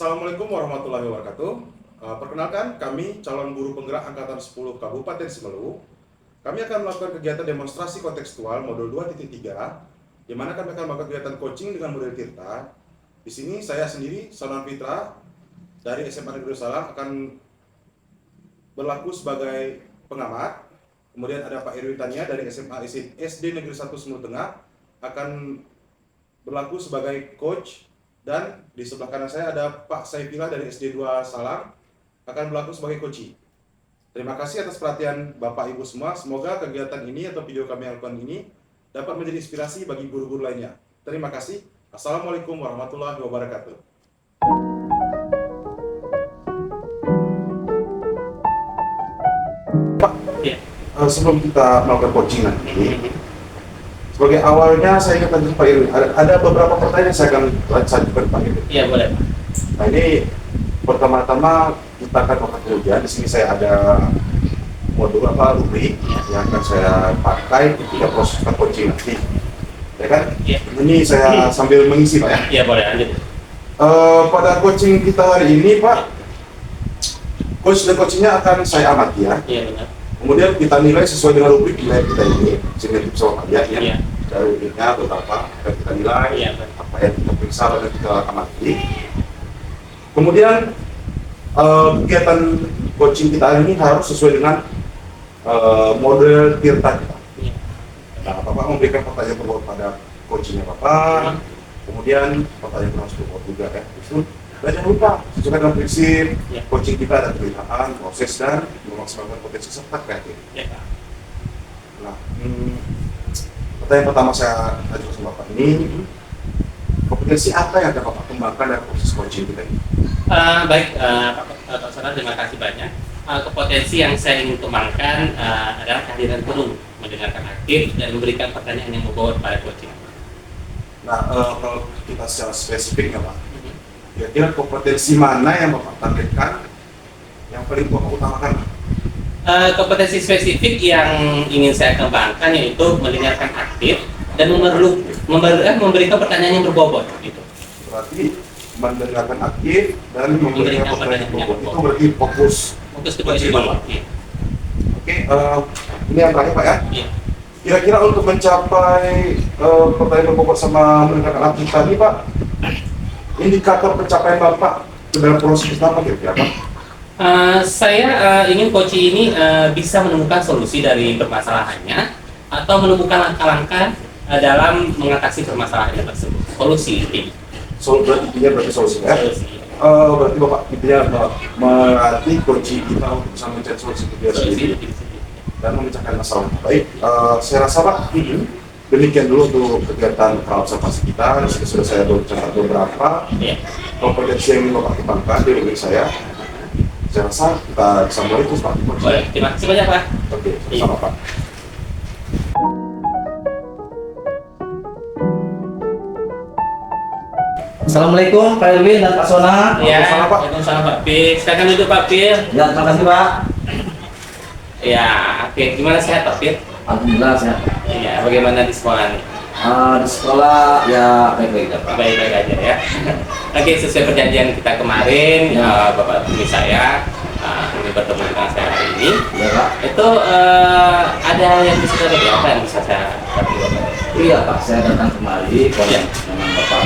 Assalamualaikum warahmatullahi wabarakatuh. Perkenalkan, kami calon guru penggerak Angkatan 10 Kabupaten Simelu. Kami akan melakukan kegiatan demonstrasi kontekstual modul 2.3, di mana kami akan melakukan kegiatan coaching dengan model Tirta. Di sini saya sendiri, Sonan Fitra, dari SMA Negeri Salah akan berlaku sebagai pengamat. Kemudian ada Pak Irwin Tania dari SMA SD Negeri 1 Simelu Tengah akan berlaku sebagai coach. Dan di sebelah kanan saya ada Pak Saifillah dari SD 2 Salam akan berlaku sebagai coach. Terima kasih atas perhatian Bapak Ibu semua. Semoga kegiatan ini atau video kami lakukan ini dapat menjadi inspirasi bagi guru-guru lainnya. Terima kasih. Assalamualaikum warahmatullahi wabarakatuh. Pak, sebelum kita melakukan coaching nanti, sebagai awalnya saya ingin tanya Pak Irwin, ada beberapa pertanyaan yang saya akan lanjutkan Pak Irwin. Iya, boleh. Nah, ini pertama-tama kita akan melakukan ujian. Di sini saya ada modul rubrik yang akan saya pakai ketika proses coaching nanti. Ya kan? Iya. Ini saya sambil mengisi Pak ya. Iya, boleh lanjut. Pada coaching kita hari ini Pak, coach dan coachingnya akan saya amati ya. Iya, benar. Kemudian kita nilai sesuai dengan rubrik nilai kita ini, sehingga bisa kalian ya. Iya. Dari rubriknya atau apa yang kita nilai, Iya, apa yang kita periksa dan kita amati. Kemudian kegiatan coaching kita hari ini harus sesuai dengan model Tirta kita. Iya. Nah, Bapak memberikan pertanyaan berbau pada coachingnya Bapak, kemudian pertanyaan harus berbau juga ya. Itu dan jangan lupa sesuai dengan prinsip coaching kita ada pilihan, proses dan memaksimalkan potensi serta kreatif. Iya. Nah, pertanyaan pertama saya ajukan sama Bapak ini, kompetensi apa yang dapat Bapak kembangkan dari proses coaching kita ini? Baik, Pak Sonan, terima kasih banyak. Kompetensi yang saya ingin kembangkan adalah kehadiran guru, mendengarkan aktif dan memberikan pertanyaan yang membawa pada coaching. Nah, kalau kita secara spesifik ya Pak, kira-kira kompetensi mana yang Bapak targetkan yang paling Bapak utamakan? Kompetensi spesifik yang ingin saya kembangkan yaitu mendengarkan aktif dan memberikan pertanyaan yang berbobot. Gitu. Berarti mendengarkan aktif dan memberikan pertanyaan yang berbobot. Itu berarti fokus kedua itu Bapak. Iya. Oke, ini yang terakhir Pak ya. Iya. Kira-kira untuk mencapai pertanyaan berbobot sama mendengarkan aktif tadi Pak, indikator pencapaian Bapak dalam proses apa kira-kira Pak? Saya ingin coach ini bisa menemukan solusi dari permasalahannya atau menemukan langkah-langkah dalam mengatasi permasalahannya tersebut. Solusi ini. Berarti solusi ya? Solusi. Berarti Bapak intinya melatih coach kita untuk bisa mencari solusi ke diri sendiri dan memecahkan masalah. Baik, saya rasa Pak, demikian dulu untuk kegiatan observasi kita. Sudah saya catat beberapa kompetensi yang ingin Bapak kembangkan di rubrik saya. Saya rasa kita bisa mulai itu Pak. Boleh, terima kasih banyak Pak. Oke, sama Pak. Assalamualaikum Pak Irwin dan Pak Sona. Ya, Waalaikumsalam, Pak. Waalaikumsalam Pak Pir. Silakan duduk Pak Pir. Ya, terima kasih Pak. Ya, oke. Gimana sehat Pak Pir? Alhamdulillah sehat. Iya, bagaimana di sekolah nih? Di sekolah ya baik-baik aja Pak. Baik-baik aja ya. Oke, sesuai perjanjian kita kemarin, Bapak Tumi saya ini bertemu dengan saya hari ini. Ya Pak. Itu ada yang bisa saya beri apa yang bisa saya bantu Bapak? Iya Pak, saya datang kemari kalau memang Bapak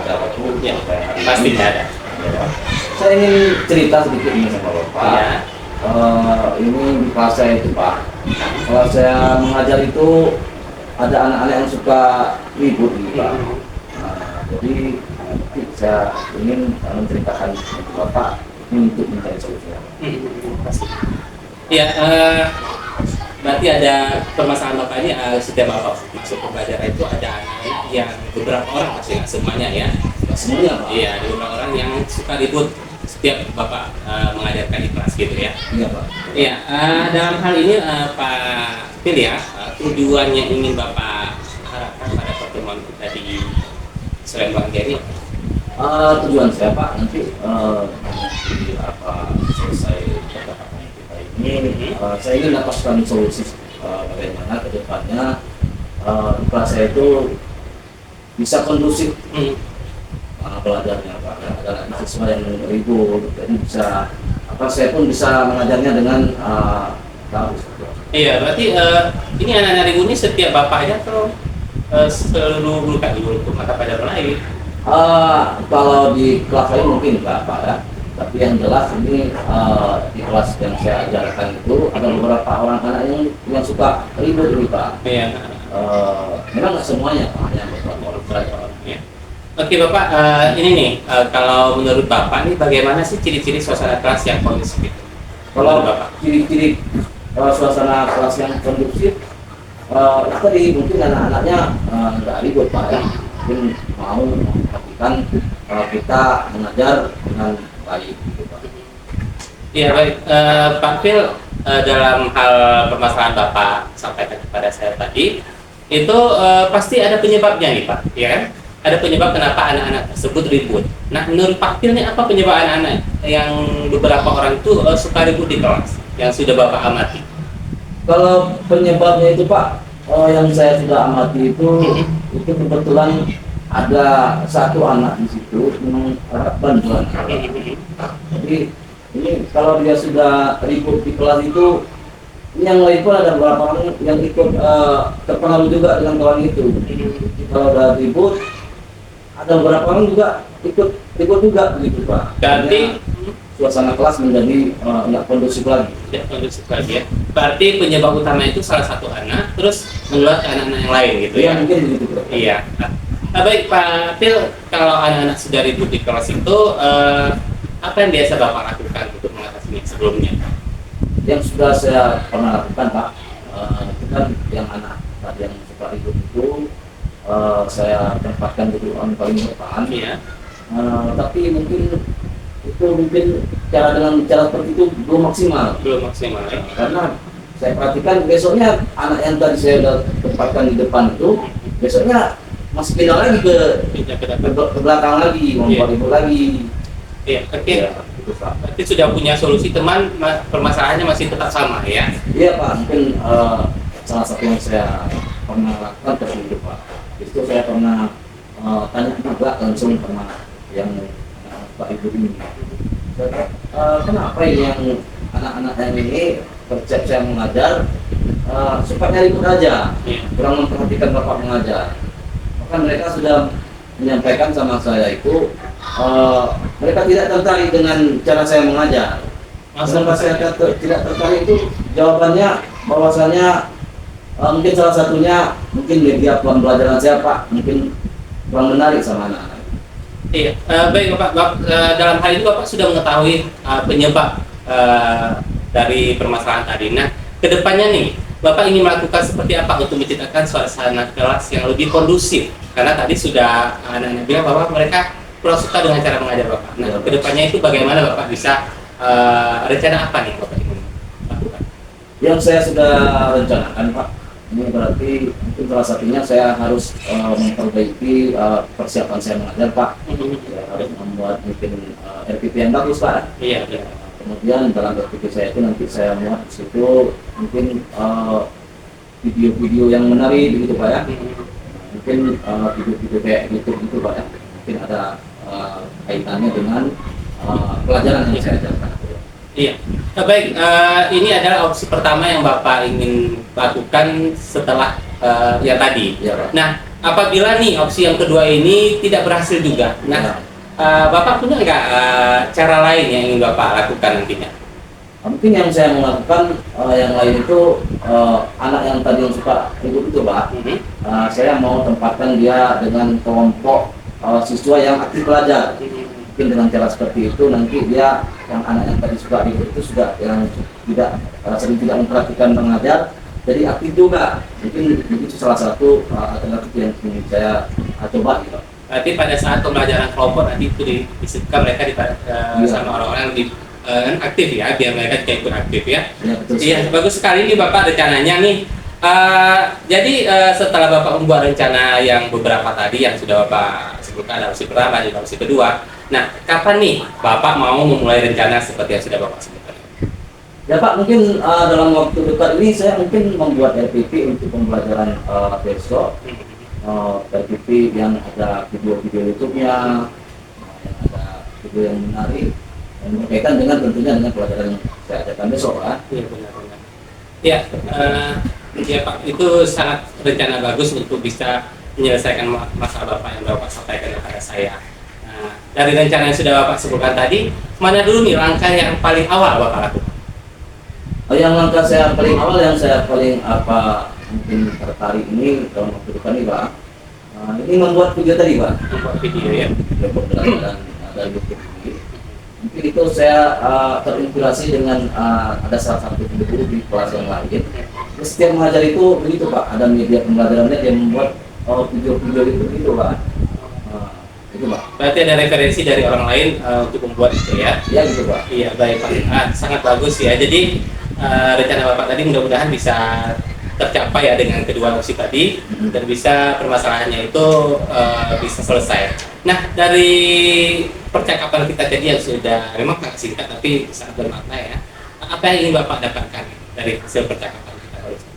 ada waktu. Ya, hari pasti ini. ada. Ya, Pak. Saya ingin cerita sedikit ini sama Bapak. Ya. Ini di kelas saya itu Pak. Kalau saya mengajar itu ada anak-anak yang suka ribut gitu Pak. Jadi saya ingin menceritakan ke Bapak untuk mencari solusinya. Pasti. Ya, berarti ada permasalahan Bapak ini setiap Bapak masuk ke pelajaran itu ada anak yang beberapa orang pasti nggak semuanya ya. Semuanya Pak. Iya, ada beberapa orang yang suka ribut setiap Bapak mengajarkan di kelas gitu ya. Iya Pak. Iya, dalam hal ini Pak Phil ya, tujuan yang ingin Bapak harapkan pada pertemuan kita di Seremban Geri. Tujuan saya Pak nanti selesai percakapan kita ini, saya ingin dapatkan solusi bagaimana ke depannya kelas saya itu bisa kondusif belajarnya Pak. ada siswa yang ribut, jadi saya pun bisa mengajarnya dengan bagus. Iya, berarti ini anak-anak ribut ini setiap bapaknya atau seluruh guru untuk mata pelajaran lain? Kalau di kelas lain mungkin Pak ya. Tapi yang jelas ini di kelas yang saya ajarkan itu ada beberapa orang anak yang suka ribut nih Pak. Iya. Memang nggak semuanya Pak, hanya beberapa orang. Ya. Oke Bapak, ini nih kalau menurut Bapak nih bagaimana sih ciri-ciri suasana kelas yang kondusif itu? Kalau Menurut Bapak? ciri-ciri suasana kelas yang kondusif, tadi mungkin anak-anaknya nggak ribut Pak ya, mungkin mau memperhatikan kita mengajar dengan baik gitu Pak. Iya baik, Pak Phil, dalam hal permasalahan Bapak sampaikan kepada saya tadi, itu pasti ada penyebabnya nih Pak, ya kan? Ada penyebab kenapa anak-anak tersebut ribut. Nah, menurut Pak Phil nih apa penyebab anak-anak yang beberapa orang itu suka ribut di kelas yang sudah Bapak amati? Kalau penyebabnya itu Pak, yang saya sudah amati itu kebetulan ada satu anak di situ memang bantuan. Jadi ini kalau dia sudah ribut di kelas itu, yang lain pun ada beberapa orang yang ikut terpengaruh juga dengan kawan itu. Kalau udah ribut, ada beberapa orang juga ikut juga begitu Pak. Berarti Suasana kelas menjadi nggak kondusif lagi. tidak kondusif lagi ya. Berarti penyebab utama itu salah satu anak, terus menular ke anak-anak yang lain gitu Iya ya? mungkin begitu Pak. Iya. Nah, baik Pak Phil, kalau anak-anak sudah ribut di kelas itu, apa yang biasa Bapak lakukan untuk mengatasinya sebelumnya? Yang sudah saya pernah lakukan Pak, itu kan yang anak tadi yang suka ribut itu saya tempatkan di ruang paling depan. Iya. Tapi mungkin dengan cara seperti itu belum maksimal. Belum maksimal ya? Karena saya perhatikan besoknya anak yang tadi saya sudah tempatkan di depan itu besoknya masih pindah lagi ke Tidak kedapat. belakang lagi, membuat ribut lagi. Iya, oke. Ya, gitu, Pak. Berarti sudah punya solusi, teman, permasalahannya masih tetap sama ya? Iya Pak, mungkin salah satu yang saya pernah lakukan seperti itu Pak. Itu saya pernah tanya juga langsung sama yang Pak Ibu ini. Kenapa ini yang anak-anak yang ini konsep saya mengajar sukanya ribut aja, Iya. kurang memperhatikan Bapak mengajar. Bahkan mereka sudah menyampaikan sama saya itu mereka tidak tertarik dengan cara saya mengajar. Kenapa saya tidak tertarik itu jawabannya bahwasanya mungkin salah satunya mungkin media pembelajaran saya Pak mungkin kurang menarik sama anak-anak. Iya, baik Bapak, dalam hal ini Bapak sudah mengetahui penyebab dari permasalahan tadi. Nah, kedepannya nih, Bapak ingin melakukan seperti apa untuk menciptakan suasana kelas yang lebih kondusif? Karena tadi sudah anak-anak bilang bahwa mereka kurang suka dengan cara mengajar Bapak. Nah, kedepannya itu bagaimana Bapak bisa rencana apa nih Bapak ingin lakukan? Yang saya sudah rencanakan Pak, ini berarti mungkin salah satunya saya harus memperbaiki persiapan saya mengajar Pak. Saya harus membuat mungkin RPP yang bagus Pak. Iya, iya. Kemudian dalam RPP saya itu nanti saya muat di situ mungkin video-video yang menarik begitu Pak ya. Mungkin video-video kayak YouTube gitu Pak ya. Mungkin ada kaitannya dengan pelajaran yang saya ajarkan. Iya, baik. Ini adalah opsi pertama yang Bapak ingin lakukan setelah yang tadi. Iya Pak. Nah, apabila nih opsi yang kedua ini tidak berhasil juga, nah Bapak punya nggak cara lain yang ingin Bapak lakukan nantinya? Mungkin yang saya mau lakukan yang lain itu anak yang tadi yang suka ribut itu Pak. Saya mau tempatkan dia dengan kelompok siswa yang aktif belajar. Mungkin dengan cara seperti itu nanti dia yang anak yang tadi suka ribut itu sudah yang sering tidak memperhatikan mengajar jadi aktif juga. Mungkin itu salah satu alternatif yang ingin saya coba gitu. Berarti pada saat pembelajaran kelompok nanti itu disebutkan mereka sama orang-orang yang lebih aktif ya, biar mereka juga ikut aktif ya. Ya, betul. Iya, bagus sekali nih Bapak rencananya nih. Jadi setelah Bapak membuat rencana yang beberapa tadi yang sudah Bapak sebutkan, ada opsi pertama dan opsi kedua. Nah, kapan nih Bapak mau memulai rencana seperti yang sudah Bapak sebutkan? Ya Pak, mungkin dalam waktu dekat ini saya mungkin membuat RPP untuk pembelajaran besok. RPP yang ada video-video YouTube-nya, yang ada video yang menarik yang berkaitan dengan tentunya dengan pelajaran yang saya ajarkan besok Pak. Iya benar-benar. Ya, ya Pak, itu sangat rencana bagus untuk bisa menyelesaikan masalah Bapak yang Bapak sampaikan kepada saya. Nah, dari rencana yang sudah Bapak sebutkan tadi, mana dulu nih langkah yang paling awal Bapak lakukan? Yang langkah saya paling awal yang saya paling mungkin tertarik ini dalam waktu depan ini Pak, ini membuat video tadi Pak, Membuat video ya. video pembelajaran dari YouTube ini. Mungkin itu saya terinspirasi dengan ada salah satu guru di kelas yang lain. Setiap mengajar itu begitu Pak, ada media pembelajarannya dia membuat video-video itu begitu Pak. Itu Pak. Berarti ada referensi dari orang lain untuk membuat itu ya? Ya gitu Pak. Iya baik Pak. Sangat bagus ya. Jadi rencana Bapak tadi mudah-mudahan bisa tercapai ya dengan kedua opsi tadi dan bisa permasalahannya itu bisa selesai. Nah dari percakapan kita tadi yang sudah memang sangat singkat tapi sangat bermakna ya. Apa yang ingin Bapak dapatkan dari hasil percakapan kita barusan?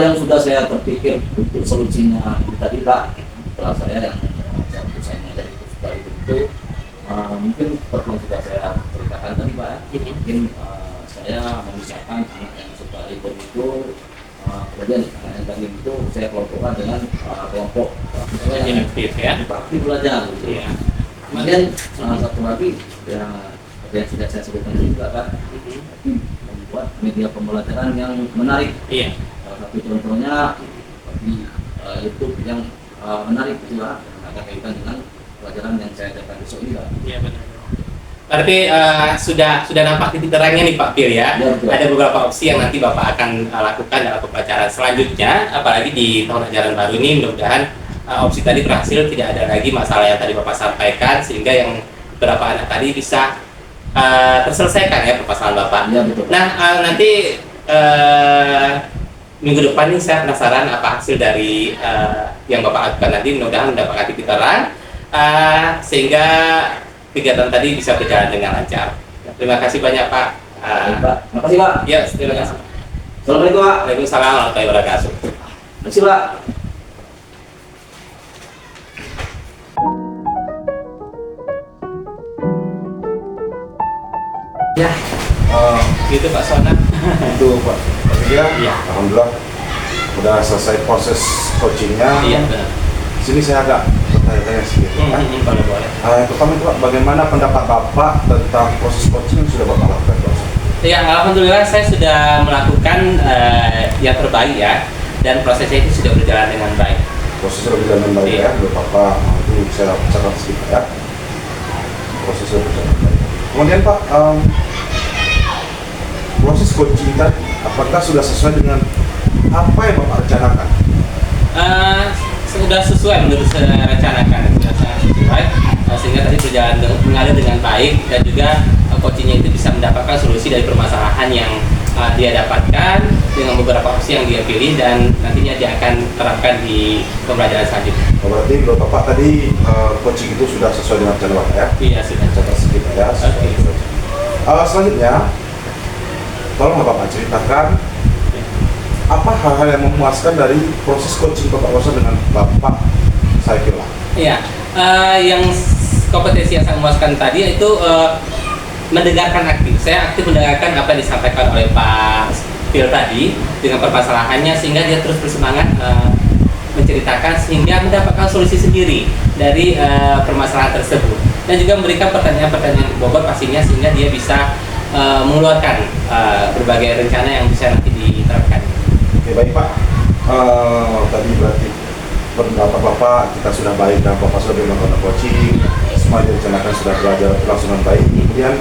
Yang sudah saya terpikir untuk solusinya tadi Pak, setelah saya yang saya mengajar itu sudah itu mungkin seperti yang sudah saya ceritakan tadi Pak, mungkin saya memisahkan anak yang suka ribut itu, kemudian anak yang tadi itu saya kelompokkan dengan kelompok Yang aktif ya? aktif belajar gitu. Iya. Kemudian satu lagi ya seperti yang sudah saya sebutkan juga Pak, membuat media pembelajaran yang menarik. Iya. Salah satu contohnya di YouTube yang menarik itu Pak, ada kaitan dengan pelajaran yang saya ajarkan besok ini Pak. Iya benar. Berarti sudah nampak titik terangnya nih Pak Pir ya. Ya, betul. Ada beberapa opsi yang nanti Bapak akan lakukan dalam pembelajaran selanjutnya, apalagi di tahun ajaran baru ini mudah-mudahan opsi tadi berhasil, tidak ada lagi masalah yang tadi Bapak sampaikan sehingga yang beberapa anak tadi bisa terselesaikan ya permasalahan Bapak. Ya, betul. Nah nanti minggu depan nih saya penasaran apa hasil dari yang Bapak lakukan nanti, mudah-mudahan mendapatkan titik terang sehingga kegiatan tadi bisa berjalan dengan lancar. Terima kasih banyak Pak. Baik, Pak. Makasih Pak. Ya, terima kasih. Assalamualaikum Pak. Waalaikumsalam warahmatullahi wabarakatuh. Makasih Pak. Ya, gitu Pak Sona. Itu Pak Tiga, Iya. alhamdulillah udah selesai proses coachingnya. Iya, benar. Sini saya agak bertanya-tanya sedikit. Boleh, boleh. Yang pertama itu Pak, bagaimana pendapat Bapak tentang proses coaching yang sudah Bapak lakukan Pak? Ya, alhamdulillah saya sudah melakukan yang terbaik ya, dan prosesnya itu sudah berjalan dengan baik. Prosesnya berjalan dengan baik Iya. ya, buat Bapak itu saya catat sedikit ya. Prosesnya berjalan dengan baik. Kemudian Pak, proses coaching tadi, apakah sudah sesuai dengan apa yang Bapak rencanakan? Sudah sesuai menurut saya rencanakan, sudah sangat sesuai sehingga tadi berjalan mengalir dengan baik dan juga coachingnya itu bisa mendapatkan solusi dari permasalahan yang dia dapatkan dengan beberapa opsi yang dia pilih dan nantinya dia akan terapkan di pembelajaran selanjutnya. Berarti menurut Bapak tadi coaching itu sudah sesuai dengan rencana Bapak ya? Iya sudah. Catat sedikit ya. Selanjutnya, tolong Bapak ceritakan apa hal-hal yang memuaskan dari proses coaching Bapak Rosa dengan Bapak Saifillah? Iya, yang kompetensi yang saya memuaskan tadi itu mendengarkan aktif. Saya aktif mendengarkan apa yang disampaikan oleh Pak Phil tadi dengan permasalahannya sehingga dia terus bersemangat menceritakan sehingga mendapatkan solusi sendiri dari permasalahan tersebut dan juga memberikan pertanyaan-pertanyaan bobot pastinya sehingga dia bisa mengeluarkan berbagai rencana yang bisa nanti diterapkan. Oke baik Pak, tadi berarti pendapat Bapak kita sudah baik dan Bapak sudah melakukan coaching, semua direncanakan sudah belajar berlangsung dengan baik. Kemudian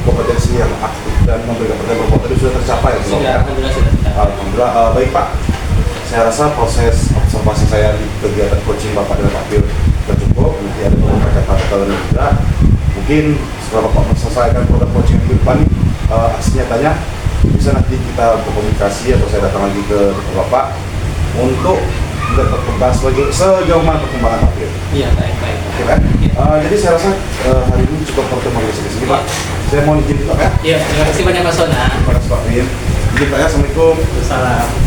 kompetensi yang aktif dan memberikan pertanyaan bobot tadi sudah tercapai ya? Sudah, alhamdulillah sudah. Alhamdulillah. Baik Pak, saya rasa proses observasi saya di kegiatan coaching Bapak dan Pak Phil sudah cukup. Nanti ada beberapa catatan juga. Mungkin setelah Bapak selesaikan program coaching minggu depan, aksi nyatanya bisa nanti kita berkomunikasi atau saya datang lagi ke Bapak untuk melihat perkembangan sejauh mana perkembangan Pak Phil. Iya, baik. Oke kan? Jadi saya rasa hari ini cukup pertemuan di sini Pak. Saya mohon izin Pak ya. Iya, terima kasih banyak Pak Sona. Terima kasih Pak Phil. Izin Pak ya, Assalamualaikum. Salam.